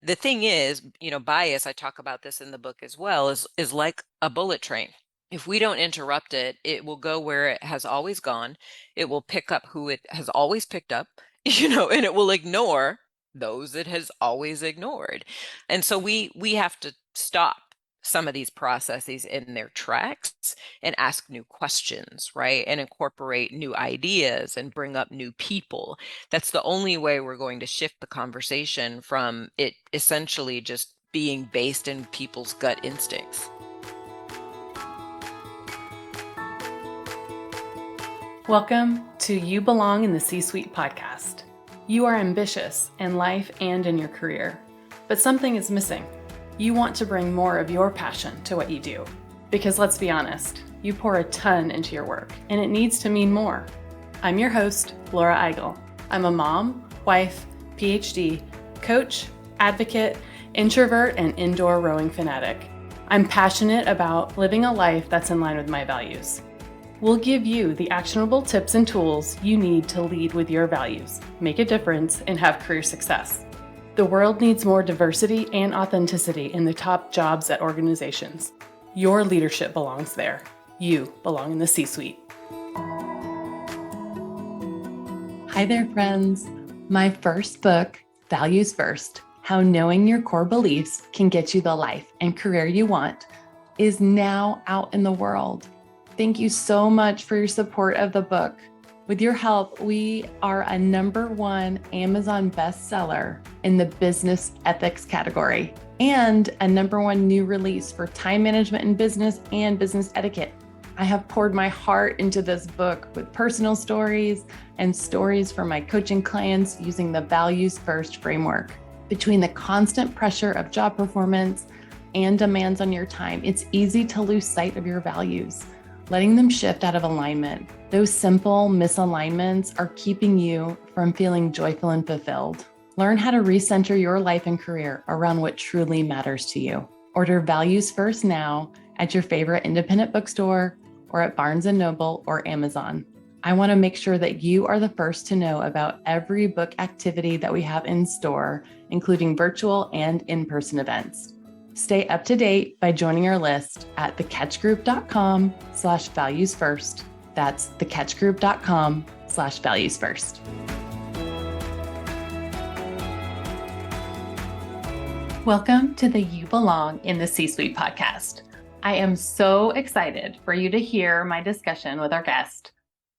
the thing is, bias, I talk about this in the book as well, is like a bullet train. If we don't interrupt it, it will go where it has always gone. It will pick up who it has always picked up, and it will ignore those it has always ignored. And so we have to stop some of these processes in their tracks and ask new questions, right? And incorporate new ideas and bring up new people. That's the only way we're going to shift the conversation from it essentially just being based in people's gut instincts. Welcome to You Belong in the C-Suite podcast. You are ambitious in life and in your career, but something is missing. You want to bring more of your passion to what you do. Because let's be honest, you pour a ton into your work, and it needs to mean more. I'm your host, Laura Eigel. I'm a mom, wife, PhD, coach, advocate, introvert, and indoor rowing fanatic. I'm passionate about living a life that's in line with my values. We'll give you the actionable tips and tools you need to lead with your values, make a difference, and have career success. The world needs more diversity and authenticity in the top jobs at organizations. Your leadership belongs there. You belong in the C-Suite. Hi there, friends. My first book, Values First: How Knowing Your Core Beliefs Can Get You the Life and Career You Want, is now out in the world. Thank you so much for your support of the book. With your help, we are a #1 Amazon bestseller in the business ethics category and a #1 new release for time management in business and business etiquette. I have poured my heart into this book with personal stories and stories from my coaching clients using the Values First framework. Between the constant pressure of job performance and demands on your time, it's easy to lose sight of your values, letting them shift out of alignment. Those simple misalignments are keeping you from feeling joyful and fulfilled. Learn how to recenter your life and career around what truly matters to you. Order Values First now at your favorite independent bookstore or at Barnes & Noble or Amazon. I want to make sure that you are the first to know about every book activity that we have in store, including virtual and in-person events. Stay up to date by joining our list at thecatchgroup.com/valuesfirst. That's thecatchgroup.com/valuesfirst. Welcome to the You Belong in the C-Suite podcast. I am so excited for you to hear my discussion with our guest,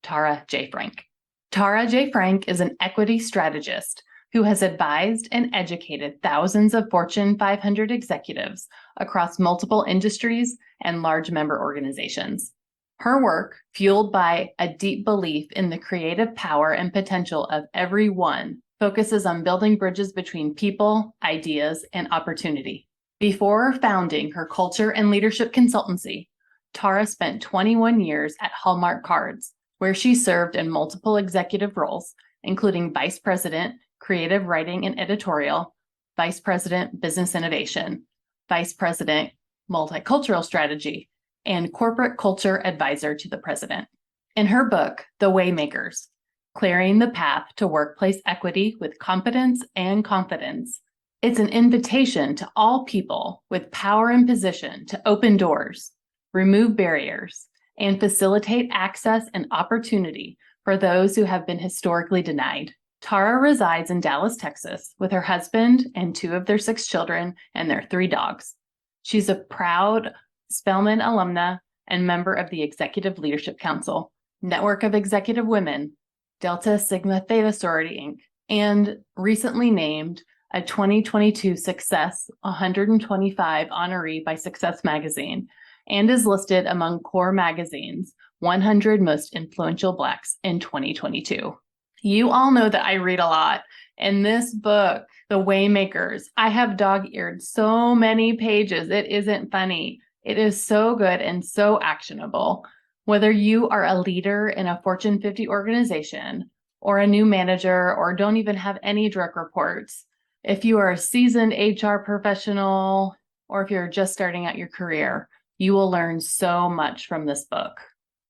Jaye Frank. Jaye Frank is an equity strategist who has advised and educated thousands of Fortune 500 executives across multiple industries and large member organizations. Her work, fueled by a deep belief in the creative power and potential of everyone, focuses on building bridges between people, ideas, and opportunity. Before founding her culture and leadership consultancy, Tara spent 21 years at Hallmark Cards, where she served in multiple executive roles, including Vice President, Creative Writing and Editorial, Vice President, Business Innovation, Vice President, Multicultural Strategy, and Corporate Culture Advisor to the President. In her book, The Waymakers, Clearing the Path to Workplace Equity with Competence and Confidence, it's an invitation to all people with power and position to open doors, remove barriers, and facilitate access and opportunity for those who have been historically denied. Tara resides in Dallas, Texas, with her husband and 2 of their 6 children and their 3 dogs. She's a proud Spelman alumna and member of the Executive Leadership Council, Network of Executive Women, Delta Sigma Theta Sorority, Inc., and recently named a 2022 Success 125 honoree by Success Magazine, and is listed among Core Magazine's 100 Most Influential Blacks in 2022. You all know that I read a lot. In this book, The Waymakers, I have dog-eared so many pages. It isn't funny. It is so good and so actionable. Whether you are a leader in a Fortune 50 organization or a new manager or don't even have any direct reports, if you are a seasoned HR professional or if you're just starting out your career, you will learn so much from this book.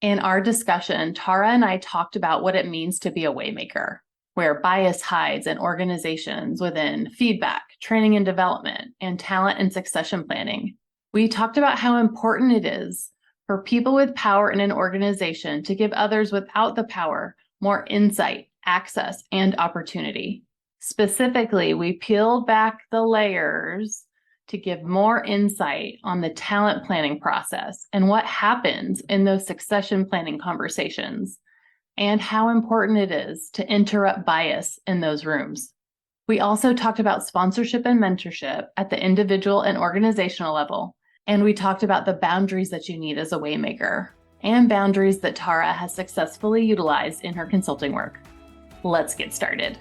In our discussion, Tara and I talked about what it means to be a waymaker, where bias hides in organizations within feedback, training and development, and talent and succession planning. We talked about how important it is for people with power in an organization to give others without the power more insight, access, and opportunity. Specifically, we peeled back the layers to give more insight on the talent planning process and what happens in those succession planning conversations, and how important it is to interrupt bias in those rooms. We also talked about sponsorship and mentorship at the individual and organizational level, and we talked about the boundaries that you need as a waymaker and boundaries that Tara has successfully utilized in her consulting work. Let's get started.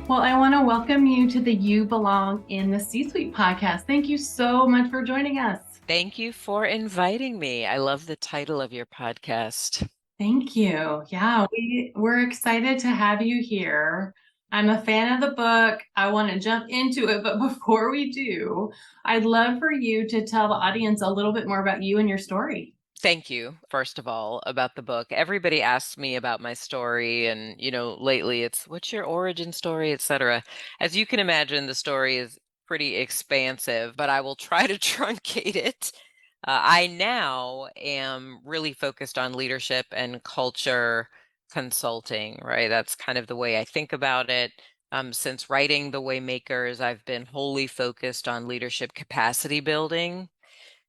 Well, I want to welcome you to the You Belong in the C-Suite podcast. Thank you so much for joining us. Thank you for inviting me. I love the title of your podcast. Thank you. Yeah, we're excited to have you here. I'm a fan of the book. I want to jump into it, but before we do, I'd love for you to tell the audience a little bit more about you and your story. Thank you, first of all, about the book. Everybody asks me about my story, and lately it's what's your origin story, etc. As you can imagine, the story is pretty expansive, but I will try to truncate it. I now am really focused on leadership and culture consulting, right? That's kind of the way I think about it. Since writing The Waymakers, I've been wholly focused on leadership capacity building,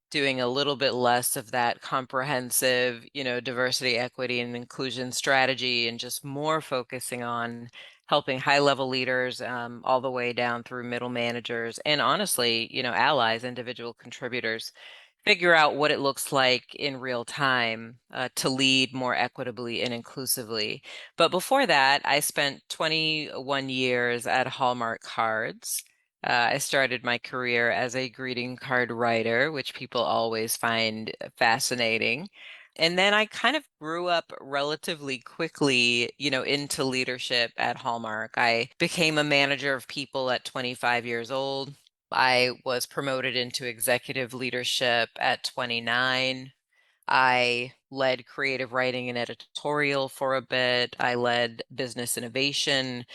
doing a little bit less of that comprehensive, diversity, equity, and inclusion strategy, and just more focusing on helping high-level leaders, all the way down through middle managers, and honestly, allies, individual contributors, figure out what it looks like in real time, to lead more equitably and inclusively. But before that, I spent 21 years at Hallmark Cards. I started my career as a greeting card writer, which people always find fascinating. And then I kind of grew up relatively quickly, into leadership at Hallmark. I became a manager of people at 25 years old. I was promoted into executive leadership at 29. I led creative writing and editorial for a bit. I led business innovation.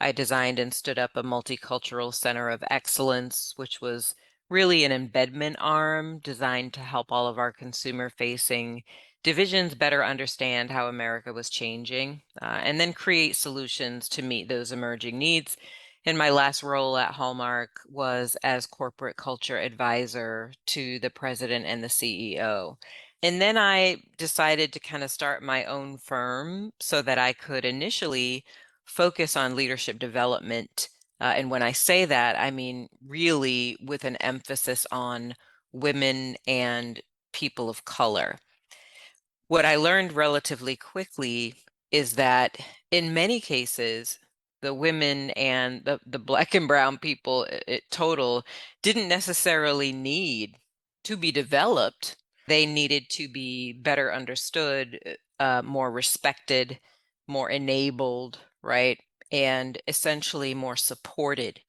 I designed and stood up a multicultural center of excellence, which was really an embedment arm designed to help all of our consumer facing divisions better understand how America was changing, and then create solutions to meet those emerging needs. And my last role at Hallmark was as corporate culture advisor to the president and the CEO. And then I decided to kind of start my own firm so that I could initially focus on leadership development. And when I say that, I mean really with an emphasis on women and people of color. What I learned relatively quickly is that in many cases, the women and the Black and brown people total didn't necessarily need to be developed. They needed to be better understood, more respected, more enabled, right? And essentially more supported.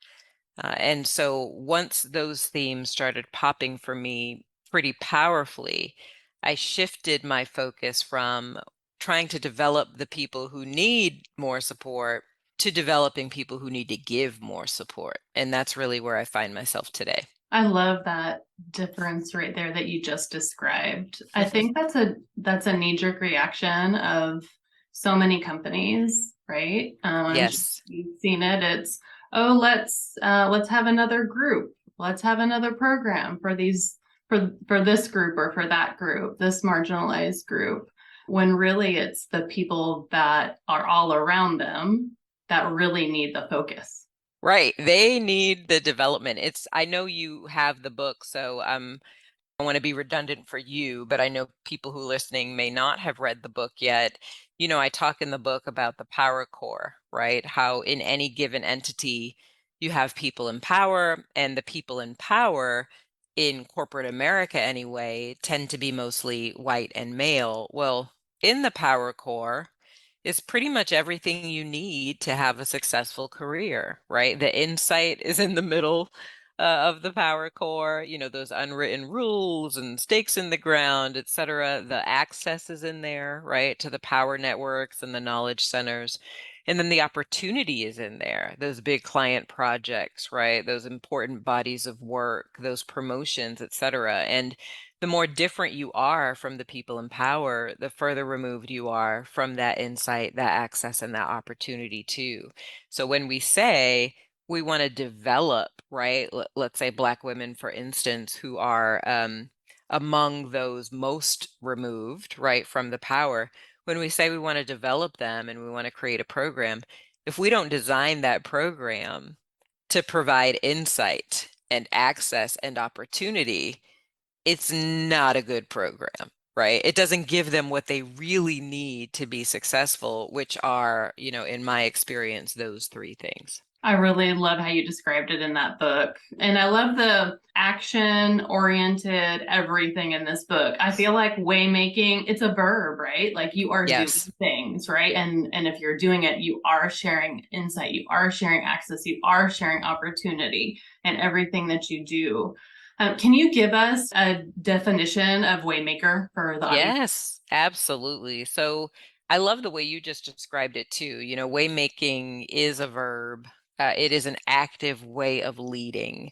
And so once those themes started popping for me pretty powerfully, I shifted my focus from trying to develop the people who need more support to developing people who need to give more support. And that's really where I find myself today. I love that difference right there that you just described. I think that's a knee-jerk reaction of so many companies, right? I'm sure Yes. you've seen it. It's, oh, let's have another group. Let's have another program for these for this group or for that group, this marginalized group, when really it's the people that are all around them that really need the focus. Right. They need the development. I know you have the book, so I want to be redundant for you, but I know people who listening may not have read the book yet. I talk in the book about the power core, right? How in any given entity, you have people in power, and the people in power in corporate America anyway tend to be mostly white and male. Well, in the power core is pretty much everything you need to have a successful career, right? The insight is in the middle. of the power core, those unwritten rules and stakes in the ground, etc. The access is in there, right, to the power networks and the knowledge centers. And then the opportunity is in there, those big client projects, right? Those important bodies of work, those promotions, etc. And the more different you are from the people in power, the further removed you are from that insight, that access, and that opportunity too. So when we say we want to develop, right? Let's say Black women, for instance, who are among those most removed, right, from the power. When we say we want to develop them and we want to create a program, if we don't design that program to provide insight and access and opportunity, it's not a good program, right? It doesn't give them what they really need to be successful, which are, in my experience, those three things. I really love how you described it in that book. And I love the action oriented everything in this book. I feel like waymaking, it's a verb, right? Like you are doing Yes. things, right? And if you're doing it, you are sharing insight, you are sharing access, you are sharing opportunity in everything that you do. Can you give us a definition of waymaker for the audience? Yes, absolutely. So I love the way you just described it too. Waymaking is a verb. It is an active way of leading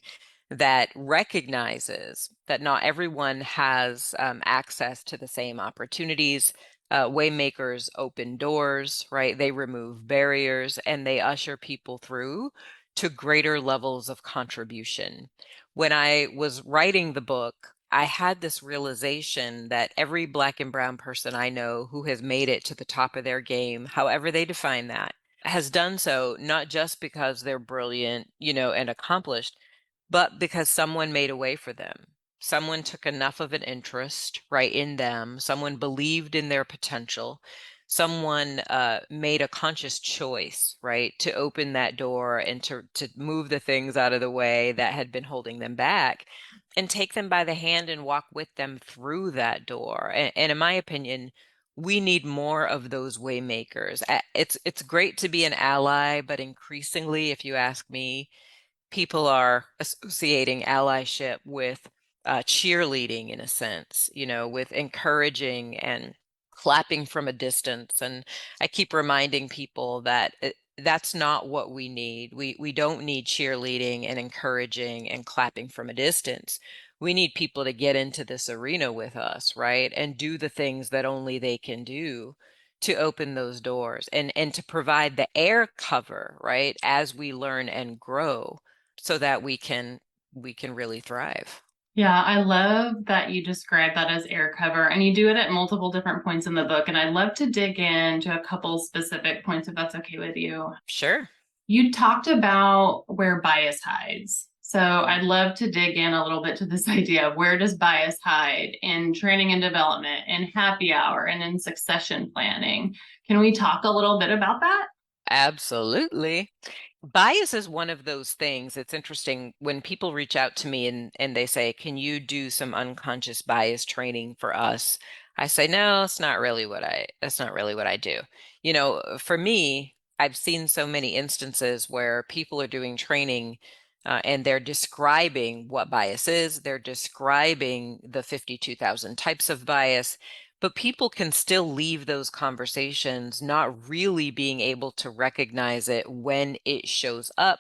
that recognizes that not everyone has access to the same opportunities. Waymakers open doors, right? They remove barriers and they usher people through to greater levels of contribution. When I was writing the book, I had this realization that every Black and Brown person I know who has made it to the top of their game, however they define that, has done so not just because they're brilliant, and accomplished, but because someone made a way for them. Someone took enough of an interest, right, in them. Someone believed in their potential. Someone made a conscious choice, right, to open that door and to move the things out of the way that had been holding them back and take them by the hand and walk with them through that door. And in my opinion, we need more of those waymakers. It's great to be an ally, but increasingly, if you ask me, people are associating allyship with cheerleading in a sense, with encouraging and clapping from a distance. And I keep reminding people that that's not what we need. We don't need cheerleading and encouraging and clapping from a distance. We need people to get into this arena with us, right? And do the things that only they can do to open those doors and to provide the air cover, right, as we learn and grow so that we can really thrive. Yeah, I love that you describe that as air cover, and you do it at multiple different points in the book. And I'd love to dig into a couple specific points if that's okay with you. Sure. You talked about where bias hides. So I'd love to dig in a little bit to this idea of where does bias hide in training and development, in happy hour, and in succession planning. Can we talk a little bit about that? Absolutely. Bias is one of those things. It's interesting when people reach out to me and they say, "Can you do some unconscious bias training for us?" I say, "No, that's not really what I do." For me, I've seen so many instances where people are doing training and they're describing what bias is, they're describing the 52,000 types of bias, but people can still leave those conversations not really being able to recognize it when it shows up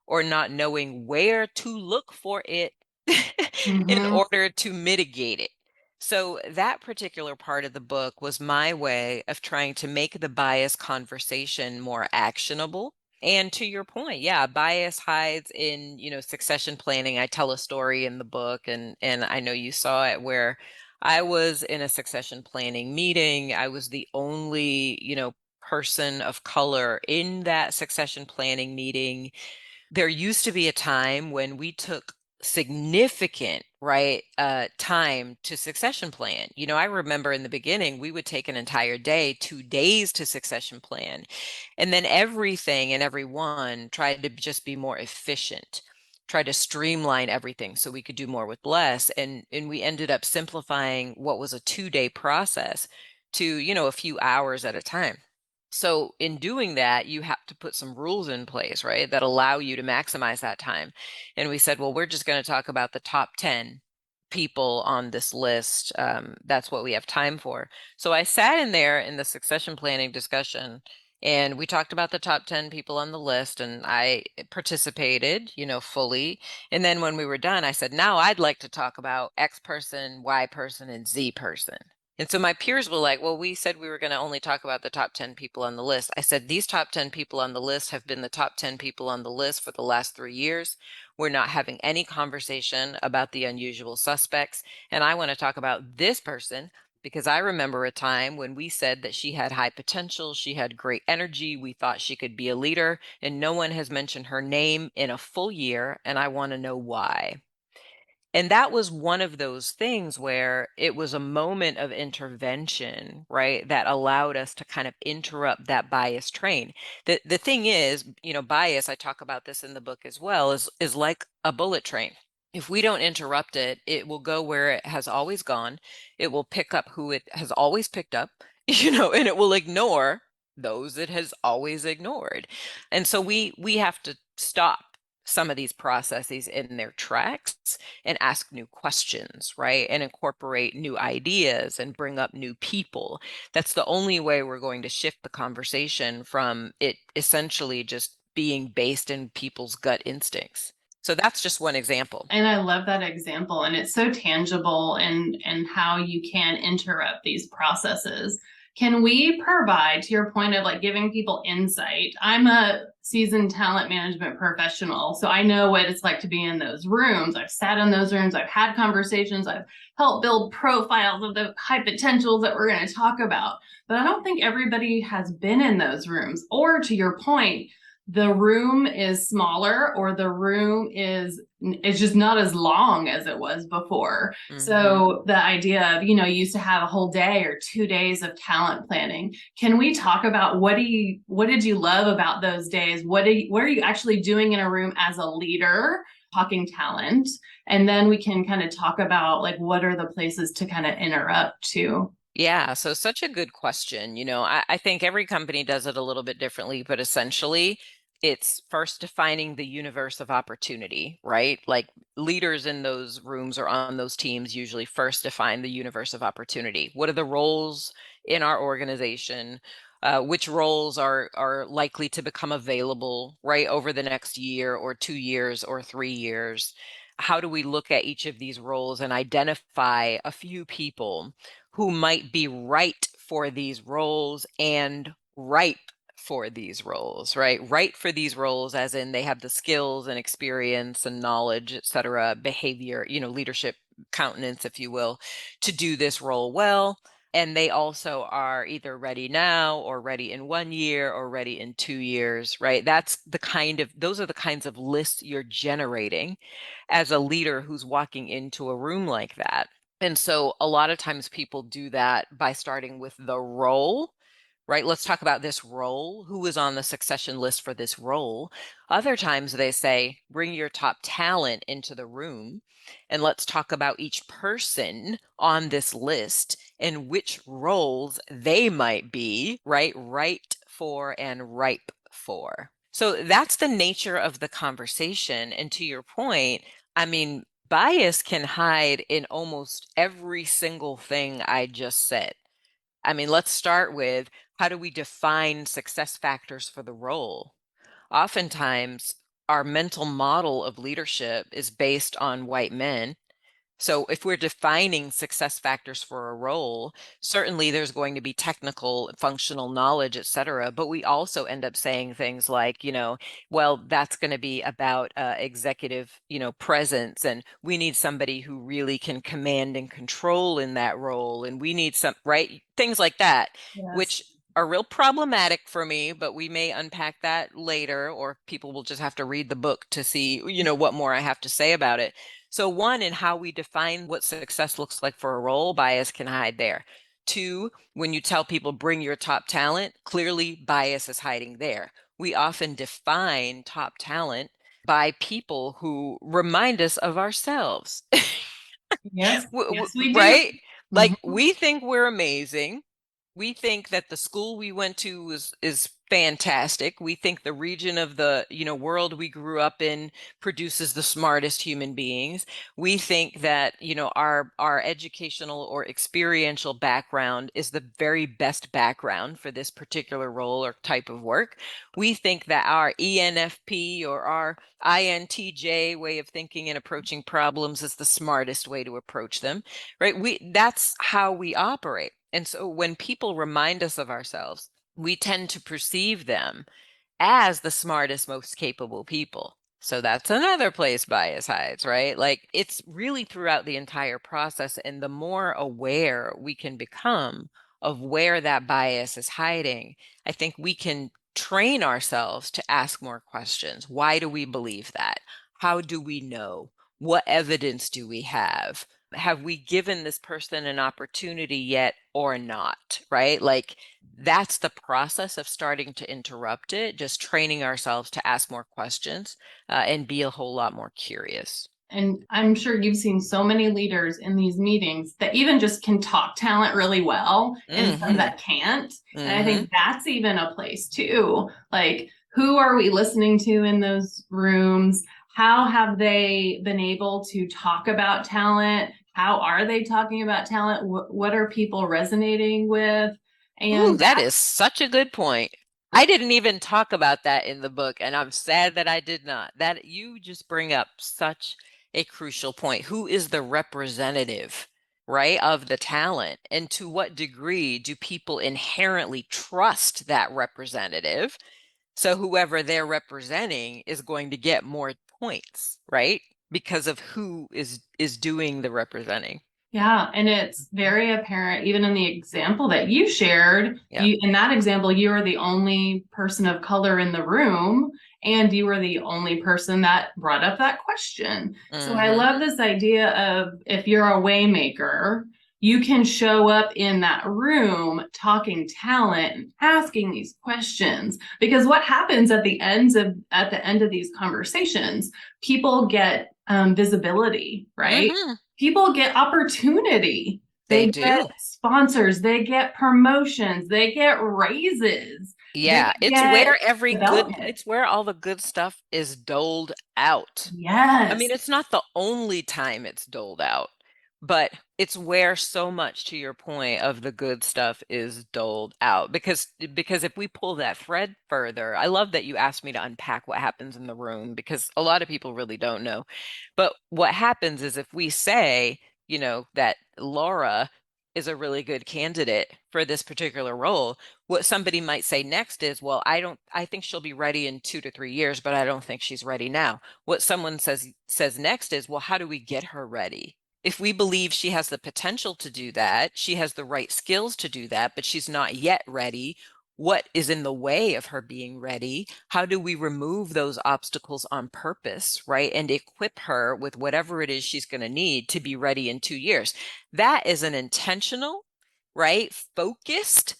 or not knowing where to look for it in Mm-hmm. order to mitigate it. So, that particular part of the book was my way of trying to make the bias conversation more actionable. And to your point, yeah, bias hides in, succession planning. I tell a story in the book and I know you saw it where I was in a succession planning meeting. I was the only, person of color in that succession planning meeting. There used to be a time when we took significant, right, time to succession plan. I remember in the beginning, we would take an entire day, 2 days to succession plan. And then everything and everyone tried to just be more efficient, try to streamline everything so we could do more with less. And we ended up simplifying what was a 2 day process to, a few hours at a time. So in doing that, you have to put some rules in place, right, that allow you to maximize that time. And we said, well, we're just going to talk about the top 10 people on this list. That's what we have time for. So I sat in there in the succession planning discussion, and we talked about the top 10 people on the list, and I participated, fully. And then when we were done, I said, now I'd like to talk about X person, Y person, and Z person. And so my peers were like, well, we said we were going to only talk about the top 10 people on the list. I said, these top 10 people on the list have been the top 10 people on the list for the last 3 years. We're not having any conversation about the unusual suspects. And I want to talk about this person because I remember a time when we said that she had high potential, she had great energy, we thought she could be a leader, and no one has mentioned her name in a full year. And I want to know why. And that was one of those things where it was a moment of intervention, right? That allowed us to kind of interrupt that bias train. The thing is, bias, I talk about this in the book as well, is like a bullet train. If we don't interrupt it, it will go where it has always gone. It will pick up who it has always picked up, and it will ignore those it has always ignored. And so we have to stop some of these processes in their tracks and ask new questions, right? And incorporate new ideas and bring up new people. That's the only way we're going to shift the conversation from it essentially just being based in people's gut instincts. So that's just one example. And I love that example. And it's so tangible and how you can interrupt these processes. Can we provide, to your point of like giving people insight? I'm a seasoned talent management professional, so I know what it's like to be in those rooms. I've sat in those rooms, I've had conversations, I've helped build profiles of the high potentials that we're going to talk about. But I don't think everybody has been in those rooms. Or to your point, the room is smaller or the room is it's just not as long as it was before. Hmm. So the idea of, you used to have a whole day or 2 days of talent planning. Can we talk about what did you love about those days? What are you actually doing in a room as a leader, talking talent? And then we can kind of talk about like what are the places to kind of interrupt too. Yeah, so such a good question. I think every company does it a little bit differently, but essentially it's first defining the universe of opportunity, right? Like leaders in those rooms or on those teams usually first define the universe of opportunity. What are the roles in our organization? Which roles are likely to become available, right, over the next year or 2 years or 3 years? How do we look at each of these roles and identify a few people who might be right for these roles and ripe for these roles, right? Right for these roles, as in they have the skills and experience and knowledge, et cetera, behavior, leadership countenance, if you will, to do this role well. And they also are either ready now or ready in 1 year or ready in 2 years, right? Those are the kinds of lists you're generating as a leader who's walking into a room like that. And so a lot of times people do that by starting with the role, right? Let's talk about this role. Who is on the succession list for this role? Other times they say, bring your top talent into the room and let's talk about each person on this list and which roles they might be, right for and ripe for. So that's the nature of the conversation. And to your point, I mean, bias can hide in almost every single thing I just said. I mean, let's start with how do we define success factors for the role? Oftentimes, our mental model of leadership is based on white men. So if we're defining success factors for a role, certainly there's going to be technical, functional knowledge, et cetera. But we also end up saying things like, well, that's going to be about executive, presence. And we need somebody who really can command and control in that role. And we need right? Things like that, Yes. which are real problematic for me, but we may unpack that later, or people will just have to read the book to see, what more I have to say about it. So one, in how we define what success looks like for a role, bias can hide there. Two, when you tell people bring your top talent, clearly bias is hiding there. We often define top talent by people who remind us of ourselves, Yes. Yes, we do. right? Like Mhm. we think we're amazing. We think that the school we went to is fantastic. We think the region of the, world we grew up in produces the smartest human beings. We think that, our educational or experiential background is the very best background for this particular role or type of work. We think that our ENFP or our INTJ way of thinking and approaching problems is the smartest way to approach them, right? That's how we operate. And so when people remind us of ourselves, we tend to perceive them as the smartest, most capable people. So that's another place bias hides, right? Like it's really throughout the entire process. And the more aware we can become of where that bias is hiding, I think we can train ourselves to ask more questions. Why do we believe that? How do we know? What evidence do we have? Have we given this person an opportunity yet or not, right? Like that's the process of starting to interrupt it, just training ourselves to ask more questions and be a whole lot more curious. And I'm sure you've seen so many leaders in these meetings that even just can talk talent really well and some Mm-hmm. that can't. And I Mm-hmm. think that's even a place too. Like, who are we listening to in those rooms? How have they been able to talk about talent? How are they talking about talent? What are people resonating with? Ooh, And that is such a good point. I didn't even talk about that in the book, and I'm sad that I did not. That you just bring up such a crucial point. Who is the representative, right, of the talent? And to what degree do people inherently trust that representative? So whoever they're representing is going to get more points, right? Because of who is doing the representing. yeah, and it's very apparent even in the example that you shared. Yeah. You in that example, you were the only person of color in the room, and you were the only person that brought up that question. So I Mm-hmm. love this idea of if you're a waymaker, you can show up in that room talking talent and asking these questions. Because what happens at the end of these conversations, people get visibility, right? Mm-hmm. People get opportunity. They They get do. sponsors, they get promotions, they get raises, they Yeah, it's get where every good, development. it's where all the good stuff is doled out. I Yes. mean, it's not the only time it's doled out, but it's where so much, to your point, of the good stuff is doled out. Because if we pull that thread further, I love that you asked me to unpack what happens in the room because a lot of people really don't know. But what happens is if we say, that Laura is a really good candidate for this particular role, what somebody might say next is, well, I think she'll be ready in 2 to 3 years, but I don't think she's ready now. What someone says next is, well, how do we get her ready? If we believe she has the potential to do that, she has the right skills to do that, but she's not yet ready. What is in the way of her being ready? How do we remove those obstacles on purpose, right? And equip her with whatever it is she's going to need to be ready in 2 years. That is an intentional, right? Focused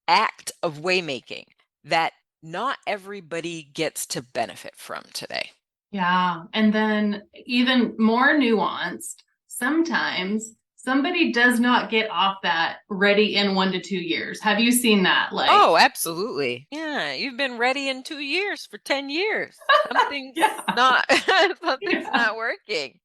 act of waymaking that not everybody gets to benefit from today. Yeah. And then even more nuanced, sometimes somebody does not get off that ready in 1 to 2 years. Have you seen that? Like, Oh, absolutely. Yeah, you've been ready in 2 years for 10 years. Something's yeah, not something's yeah. not working.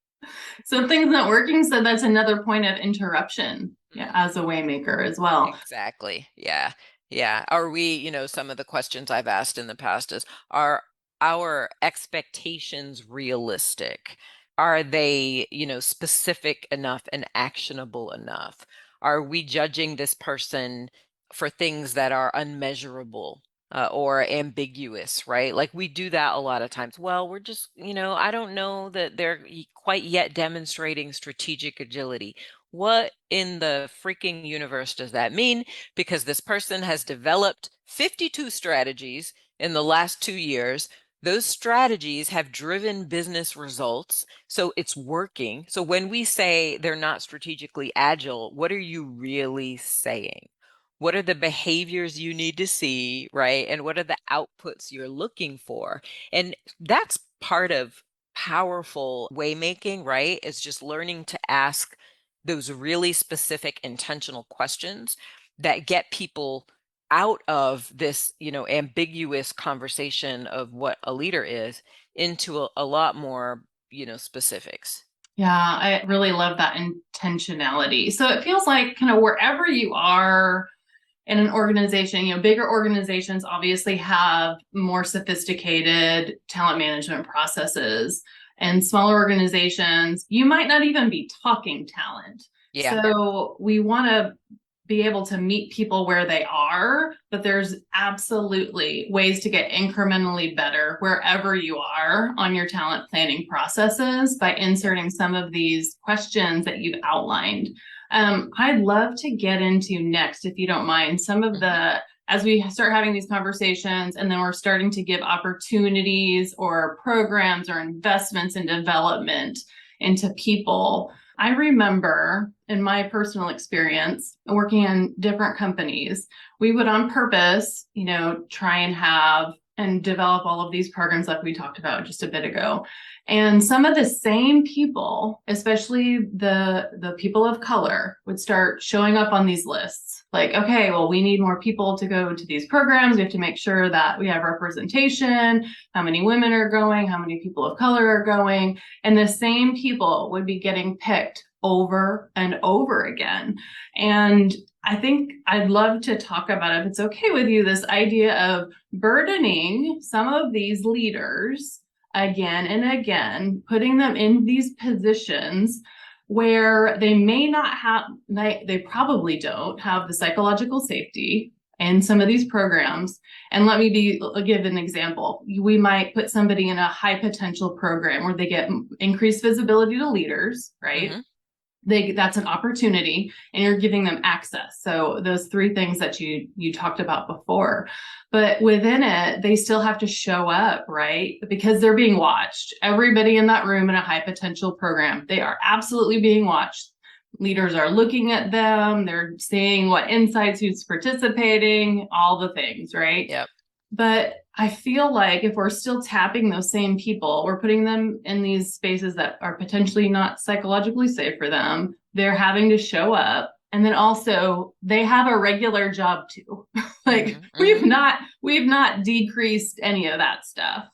Something's not working. So that's another point of interruption, yeah, Mhm. as a waymaker as well. Exactly. Yeah. Yeah. Are we, some of the questions I've asked in the past is, are our expectations realistic? Are they, specific enough and actionable enough? Are we judging this person for things that are unmeasurable? Or ambiguous, right? Like we do that a lot of times. Well, we're just, I don't know that they're quite yet demonstrating strategic agility. What in the freaking universe does that mean? Because this person has developed 52 strategies in the last 2 years. Those strategies have driven business results. So it's working. So when we say they're not strategically agile, what are you really saying? What are the behaviors you need to see, right? And what are the outputs you're looking for? And that's part of powerful waymaking, right? Is just learning to ask those really specific intentional questions that get people out of this, ambiguous conversation of what a leader is into a lot more, specifics. Yeah, I really love that intentionality. So it feels like kind of wherever you are in an organization, bigger organizations obviously have more sophisticated talent management processes. And smaller organizations, you might not even be talking talent. Yeah. So we want to be able to meet people where they are, but there's absolutely ways to get incrementally better wherever you are on your talent planning processes by Yeah. inserting some of these questions that you've outlined. I'd love to get into next, if you don't mind, some of Hmm. the, as we start having these conversations and then we're starting to give opportunities or programs or investments in development into people. I remember in my personal experience working in different companies, we would on purpose, try and have and develop all of these programs like we talked about just a bit ago. And some of the same people, especially the people of color, would start showing up on these lists. Like, okay, well, we need more people to go to these programs. We have to make sure that we have representation, how many women are going, how many people of color are going. And the same people would be getting picked over and over again. And I think I'd love to talk about, if it's okay with you, this idea of burdening some of these leaders again and again, putting them in these positions where they may not have, they probably don't have the psychological safety in some of these programs. And let me give an example. We might put somebody in a high potential program where they get increased visibility to leaders, right? Hmm. That's an opportunity and you're giving them access. So those three things that you talked about before, but within it they still have to show up, right? Because they're being watched. Everybody in that room in a high potential program, they are absolutely being watched. Leaders are looking at them, they're seeing what insights, who's participating, all the things, right? Yep. But I feel like if we're still tapping those same people, we're putting them in these spaces that are potentially not psychologically safe for them. They're having to show up. And then also they have a regular job too. Like Hmm. we've Hmm. not we've not decreased any of that stuff.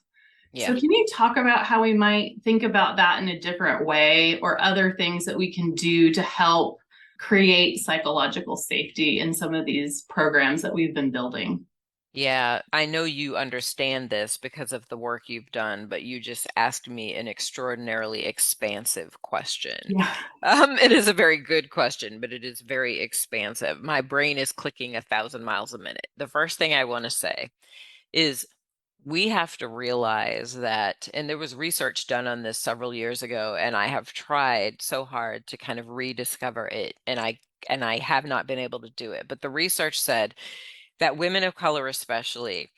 So Yeah. can you talk about how we might think about that in a different way or other things that we can do to help create psychological safety in some of these programs that we've been building? Yeah, I know you understand this because of the work you've done, but you just asked me an extraordinarily expansive question. Yeah. It is a very good question, but it is very expansive. My brain is clicking 1,000 miles a minute. The first thing I want to say is we have to realize that, and there was research done on this several years ago, and I have tried so hard to kind of rediscover it, and I have not been able to do it. But the research said that women of color especially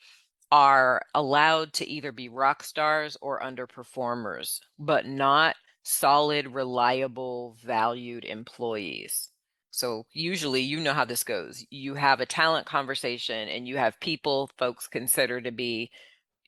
are allowed to either be rock stars or underperformers, but not solid, reliable, valued employees. So usually, you know how this goes. You have a talent conversation and you have people folks consider to be,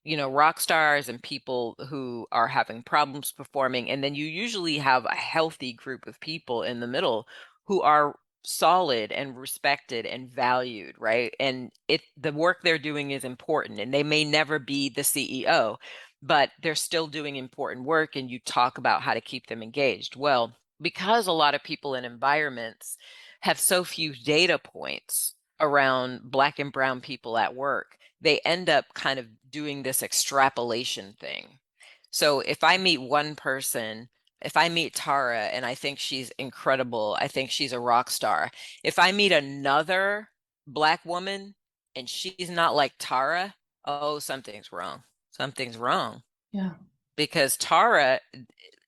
rock stars and people who are having problems performing. And then you usually have a healthy group of people in the middle who are solid and respected and valued, right? And the work they're doing is important and they may never be the CEO, but they're still doing important work and you talk about how to keep them engaged. Well, because a lot of people in environments have so few data points around Black and brown people at work, they end up kind of doing this extrapolation thing. So if I meet one person, if I meet Tara and I think she's incredible, I think she's a rock star. If I meet another Black woman and she's not like Tara, oh, something's wrong. Something's wrong. Yeah. Because Tara,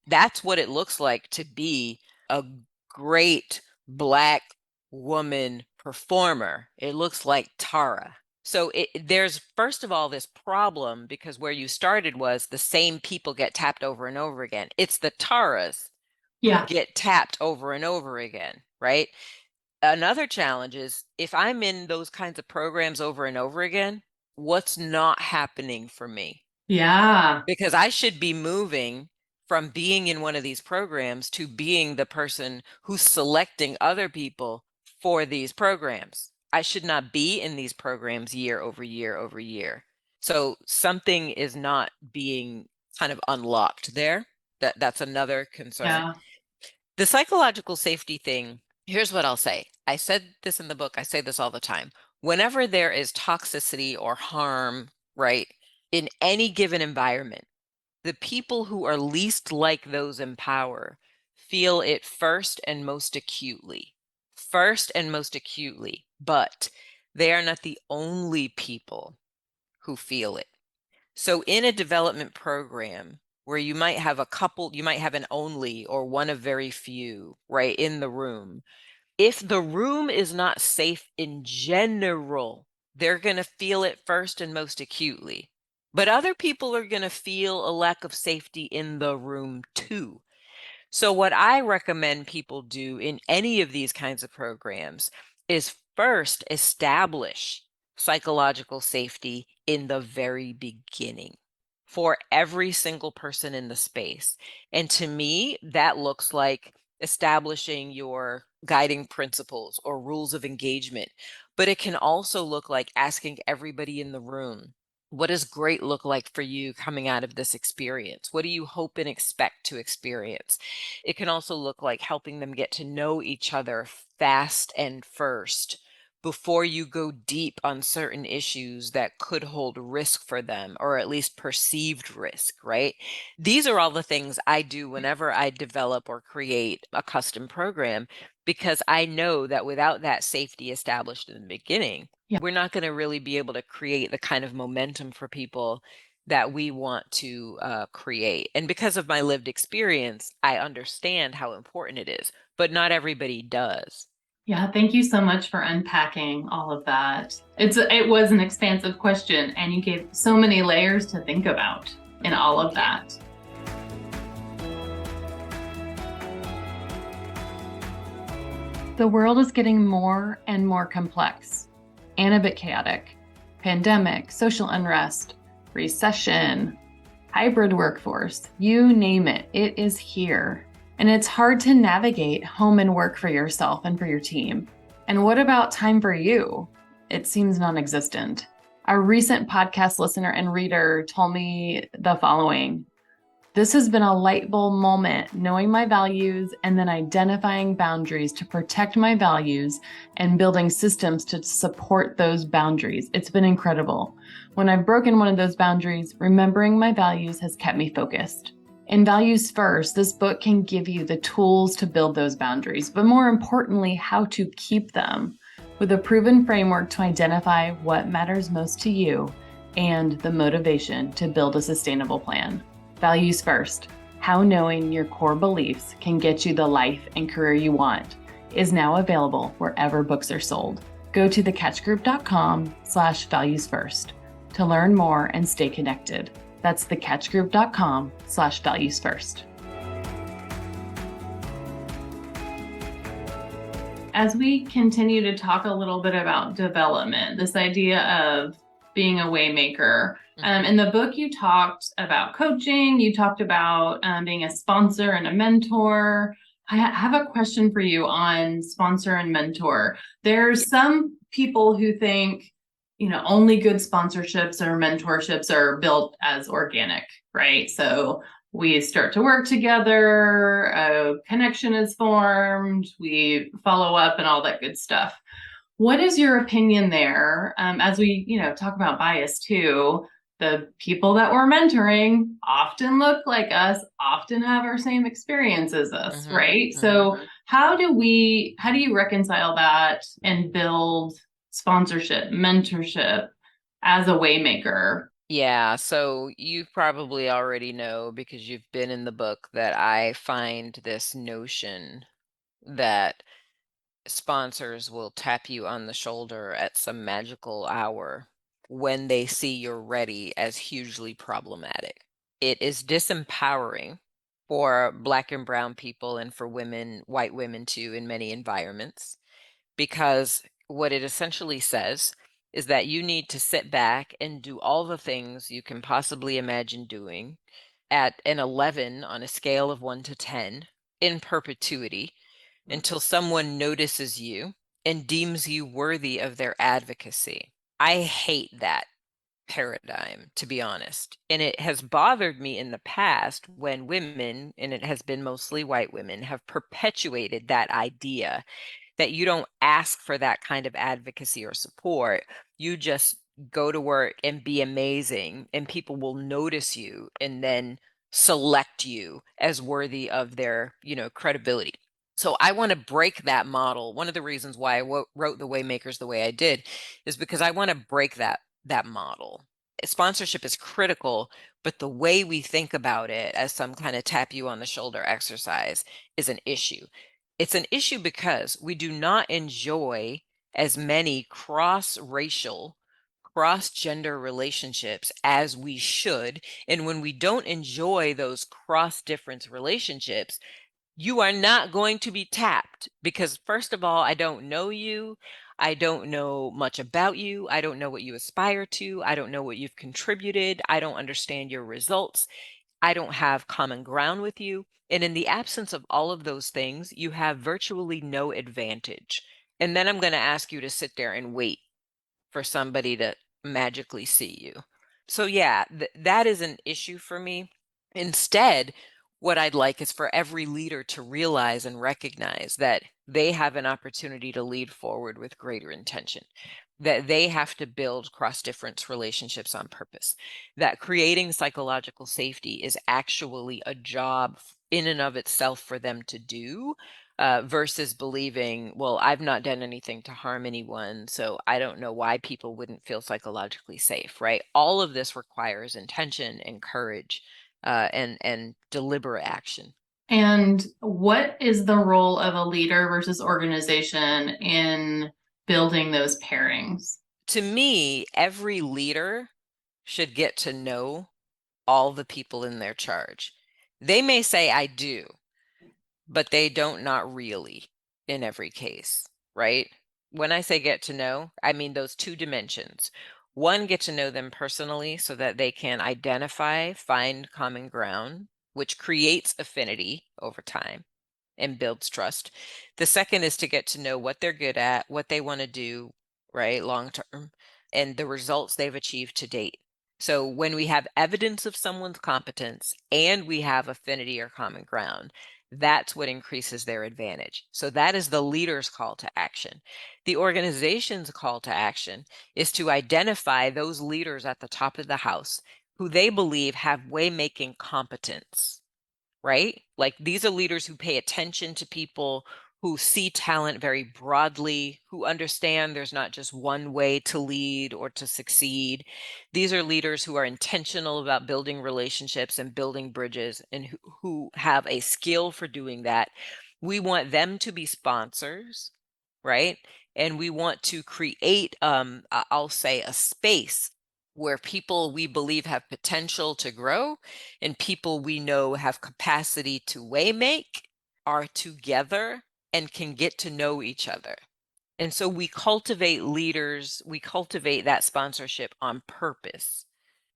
that's what it looks like to be a great Black woman performer. It looks like Tara. So there's, first of all, this problem because where you started was the same people get tapped over and over again. It's the Taras who Yeah. get tapped over and over again, right? Another challenge is if I'm in those kinds of programs over and over again, what's not happening for me? Yeah. Because I should be moving from being in one of these programs to being the person who's selecting other people for these programs. I should not be in these programs year over year over year. So something is not being kind of unlocked there. That's another concern. Yeah. The psychological safety thing, here's what I'll say. I said this in the book, I say this all the time. Whenever there is toxicity or harm, right, in any given environment, the people who are least like those in power feel it first and most acutely. First and most acutely, but they are not the only people who feel it. So in a development program where you might have a couple, you might have an only or one of very few, right, in the room. If the room is not safe in general, they're going to feel it first and most acutely. But other people are going to feel a lack of safety in the room too. So, what I recommend people do in any of these kinds of programs is first establish psychological safety in the very beginning for every single person in the space. And to me, that looks like establishing your guiding principles or rules of engagement. But it can also look like asking everybody in the room, what does great look like for you coming out of this experience? What do you hope and expect to experience? It can also look like helping them get to know each other fast and first before you go deep on certain issues that could hold risk for them, or at least perceived risk, right? These are all the things I do whenever I develop or create a custom program, because I know that without that safety established in the beginning, Yeah. we're not going to really be able to create the kind of momentum for people that we want to create. And because of my lived experience, I understand how important it is, but not everybody does. Yeah, thank you so much for unpacking all of that. It was an expansive question, and you gave so many layers to think about in all of Thank you. that. The world is getting more and more complex and a bit chaotic. Pandemic, social unrest, recession, hybrid workforce, you name it, it is here. And it's hard to navigate home and work for yourself and for your team. And what about time for you? It seems non existent. A recent podcast listener and reader told me the following: this has been a light bulb moment, knowing my values and then identifying boundaries to protect my values and building systems to support those boundaries. It's been incredible. When I've broken one of those boundaries, remembering my values has kept me focused. In Values First, this book can give you the tools to build those boundaries, but more importantly, how to keep them with a proven framework to identify what matters most to you and the motivation to build a sustainable plan. Values First, how knowing your core beliefs can get you the life and career you want, is now available wherever books are sold. Go to thecatchgroup.com/valuesfirst to learn more and stay connected. That's thecatchgroup.com/valuesfirst. As we continue to talk a little bit about development, this idea of being a waymaker. In the book, you talked about coaching, you talked about being a sponsor and a mentor. I have a question for you on sponsor and mentor. There's some people who think, only good sponsorships or mentorships are built as organic, right? So we start to work together, a connection is formed, we follow up and all that good stuff. What is your opinion there? As we, talk about bias too, the people that we're mentoring often look like us, often have our same experience as us, right? So how do you reconcile that and build sponsorship, mentorship as a waymaker? Yeah, so you probably already know because you've been in the book that I find this notion that sponsors will tap you on the shoulder at some magical hour when they see you're ready as hugely problematic. It is disempowering for Black and brown people and for women, white women too, in many environments, because what it essentially says is that you need to sit back and do all the things you can possibly imagine doing at an 11 on a scale of 1 to 10 in perpetuity until someone notices you and deems you worthy of their advocacy. I hate that paradigm, to be honest. And it has bothered me in the past when women, and it has been mostly white women, have perpetuated that idea that you don't ask for that kind of advocacy or support. You just go to work and be amazing, and people will notice you and then select you as worthy of their, credibility. So I want to break that model. One of the reasons why I wrote The Waymakers the way I did is because I want to break that model. Sponsorship is critical, but the way we think about it as some kind of tap you on the shoulder exercise is an issue. It's an issue because we do not enjoy as many cross-racial, cross-gender relationships as we should. And when we don't enjoy those cross-difference relationships, you are not going to be tapped because, first of all, I don't know you. I don't know much about you. I don't know what you aspire to. I don't know what you've contributed. I don't understand your results. I don't have common ground with you. And in the absence of all of those things, you have virtually no advantage. And then I'm going to ask you to sit there and wait for somebody to magically see you. So yeah, that is an issue for me. Instead, what I'd like is for every leader to realize and recognize that they have an opportunity to lead forward with greater intention, that they have to build cross-difference relationships on purpose, that creating psychological safety is actually a job in and of itself for them to do, versus believing, well, I've not done anything to harm anyone, so I don't know why people wouldn't feel psychologically safe, right? All of this requires intention and courage, and deliberate action. And what is the role of a leader versus organization in building those pairings? To me, every leader should get to know all the people in their charge. They may say, I do, but they don't, not really in every case, right? When I say get to know, I mean those two dimensions. One, get to know them personally so that they can identify, find common ground, which creates affinity over time and builds trust. The second is to get to know what they're good at, what they want to do, right, long term, and the results they've achieved to date. So when we have evidence of someone's competence and we have affinity or common ground, that's what increases their advantage. So that is the leader's call to action. The organization's call to action is to identify those leaders at the top of the house who they believe have way-making competence, right? Like these are leaders who pay attention to people, who see talent very broadly, who understand there's not just one way to lead or to succeed. These are leaders who are intentional about building relationships and building bridges, and who have a skill for doing that. We want them to be sponsors, right? And we want to create, I'll say, a space where people we believe have potential to grow and people we know have capacity to waymake are together and can get to know each other. And so we cultivate leaders, we cultivate that sponsorship on purpose.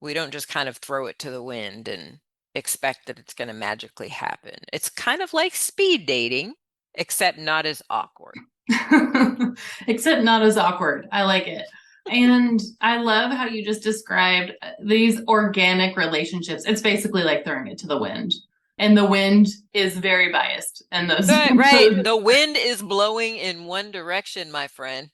We don't just kind of throw it to the wind and expect that it's going to magically happen. It's kind of like speed dating, except not as awkward. Except not as awkward. I like it. And I love how you just described these organic relationships. It's basically like throwing it to the wind. And the wind is very biased. And those, Right, right. those The wind is blowing in one direction, my friend.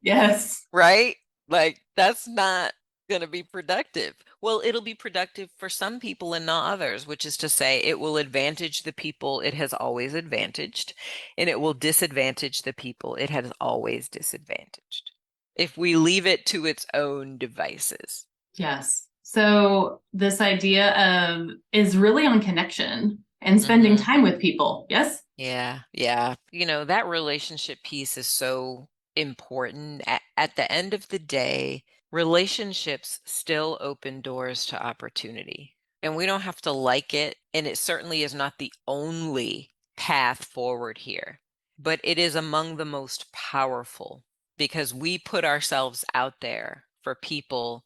yes. Right? Like that's not going to be productive. Well, it'll be productive for some people and not others, which is to say it will advantage the people it has always advantaged, and it will disadvantage the people it has always disadvantaged if we leave it to its own devices. Yes. So this idea of is really on connection and spending Hmm. time with people. Yes. Yeah, yeah. That relationship piece is so important. At the end of the day, relationships still open doors to opportunity. And we don't have to like it. And it certainly is not the only path forward here, but it is among the most powerful because we put ourselves out there for people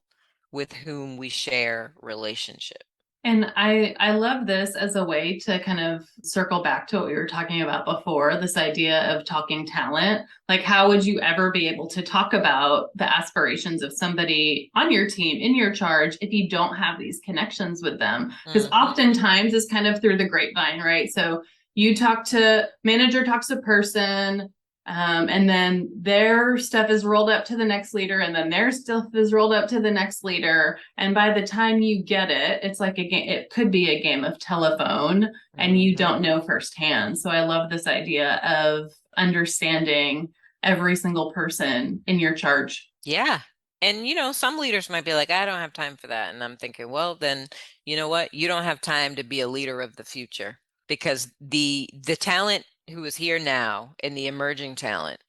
with whom we share relationship. And I love this as a way to kind of circle back to what we were talking about before, this idea of talking talent. Like, how would you ever be able to talk about the aspirations of somebody on your team, in your charge, if you don't have these connections with them? Because Hmm. oftentimes it's kind of through the grapevine, right? So you talk to manager, talks to person, and then their stuff is rolled up to the next leader, and then their stuff is rolled up to the next leader. And by the time you get it, it's like a game, it could be a game of telephone, and you Hmm. don't know firsthand. So I love this idea of understanding every single person in your charge. Yeah. And some leaders might be like, I don't have time for that. And I'm thinking, well, then you know what? You don't have time to be a leader of the future because the talent who is here now and the emerging talent,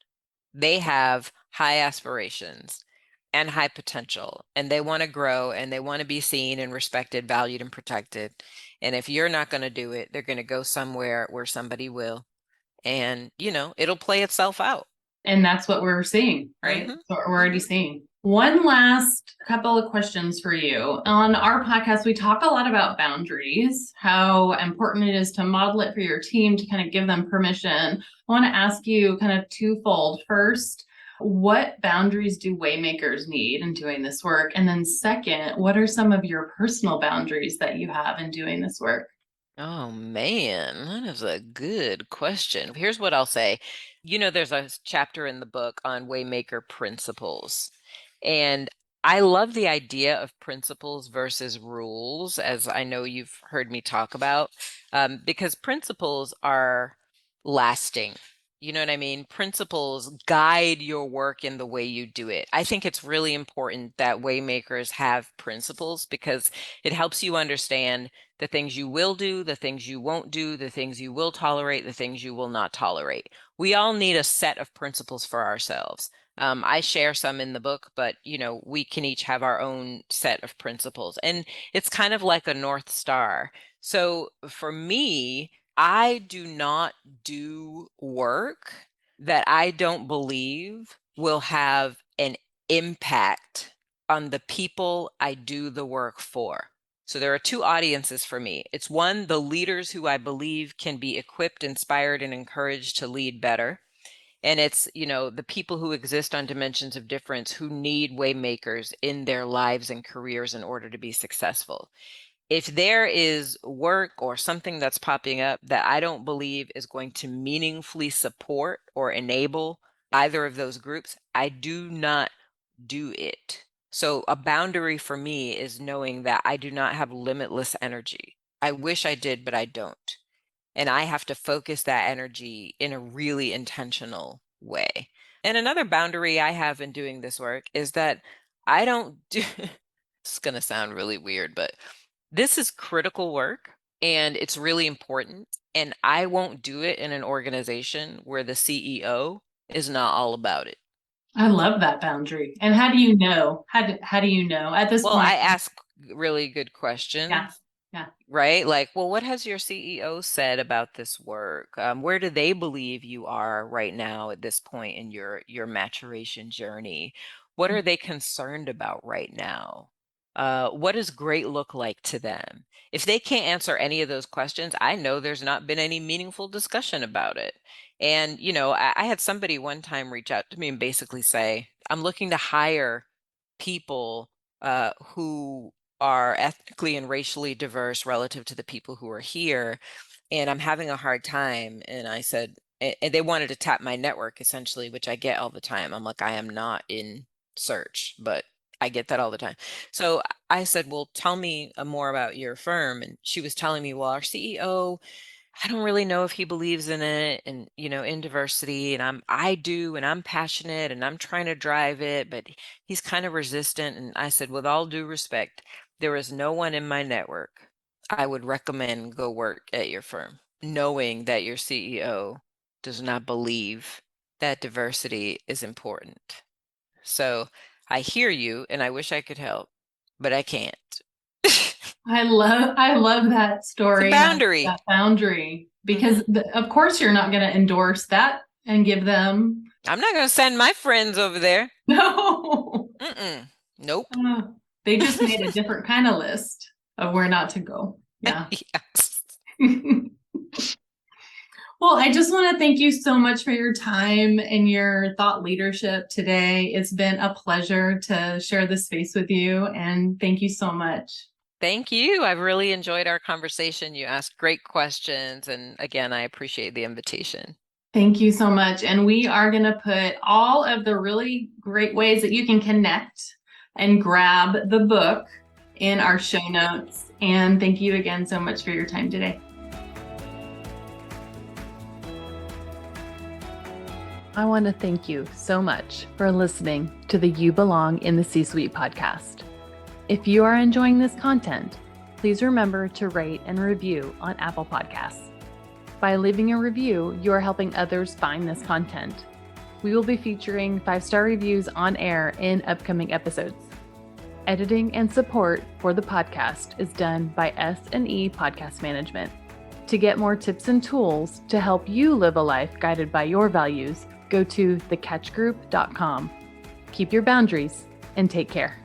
they have high aspirations and high potential, and they want to grow and they want to be seen and respected, valued and protected. And if you're not going to do it, they're going to go somewhere where somebody will, and it'll play itself out. And that's what we're seeing, right? Hmm. So we're already Hmm. seeing. One last couple of questions for you. On our podcast, we talk a lot about boundaries, how important it is to model it for your team to kind of give them permission. I want to ask you kind of twofold. First, what boundaries do Waymakers need in doing this work? And then second, what are some of your personal boundaries that you have in doing this work? Oh man, that is a good question. Here's what I'll say. There's a chapter in the book on Waymaker principles. And I love the idea of principles versus rules, as I know you've heard me talk about, because principles are lasting. You know what I mean? Principles guide your work in the way you do it. I think it's really important that Waymakers have principles because it helps you understand the things you will do, the things you won't do, the things you will tolerate, the things you will not tolerate. We all need a set of principles for ourselves. I share some in the book, but we can each have our own set of principles. And it's kind of like a North Star. So for me, I do not do work that I don't believe will have an impact on the people I do the work for. So there are two audiences for me. It's one, the leaders who I believe can be equipped, inspired, and encouraged to lead better. And it's, the people who exist on dimensions of difference who need waymakers in their lives and careers in order to be successful. If there is work or something that's popping up that I don't believe is going to meaningfully support or enable either of those groups, I do not do it. So a boundary for me is knowing that I do not have limitless energy. I wish I did, but I don't. And I have to focus that energy in a really intentional way. And another boundary I have in doing this work is that I don't do, it's going to sound really weird, but this is critical work and it's really important. And I won't do it in an organization where the CEO is not all about it. I love that boundary. And how do you know? How do you know at this Well, point? I ask really good Yeah, questions, yeah. right? Like, well, what has your CEO said about this work? Where do they believe you are right now at this point in your maturation journey? What are they concerned about right now? What does great look like to them? If they can't answer any of those questions, I know there's not been any meaningful discussion about it. And, I had somebody one time reach out to me and basically say, I'm looking to hire people who are ethnically and racially diverse relative to the people who are here, and I'm having a hard time. And I said, and they wanted to tap my network essentially, which I get all the time. I'm like, I am not in search, but I get that all the time. So I said, well, tell me more about your firm. And she was telling me, well, our CEO, I don't really know if he believes in it and in diversity, and I do, and I'm passionate and I'm trying to drive it, but he's kind of resistant. And I said, with all due respect, there is no one in my network I would recommend go work at your firm, knowing that your CEO does not believe that diversity is important. So I hear you and I wish I could help, but I can't. I love that It's a story and boundary. that boundary because Hmm. of course you're not going to endorse that and give them I'm not going to send my friends over there. no. Mm-mm. Nope. They just made a different kind of list. of where not to go. Yeah. Yes. Well, I just want to thank you so much for your time and your thought leadership today. It's been a pleasure to share this space with you, and thank you so much. Thank you. I've really enjoyed our conversation. You asked great questions. And again, I appreciate the invitation. Thank you so much. And we are going to put all of the really great ways that you can connect and grab the book in our show notes. And thank you again so much for your time today. I want to thank you so much for listening to the You Belong in the C-Suite podcast. If you are enjoying this content, please remember to rate and review on Apple Podcasts. By leaving a review, you are helping others find this content. We will be featuring 5-star reviews on air in upcoming episodes. Editing and support for the podcast is done by S&E Podcast Management. To get more tips and tools to help you live a life guided by your values, go to thecatchgroup.com. Keep your boundaries and take care.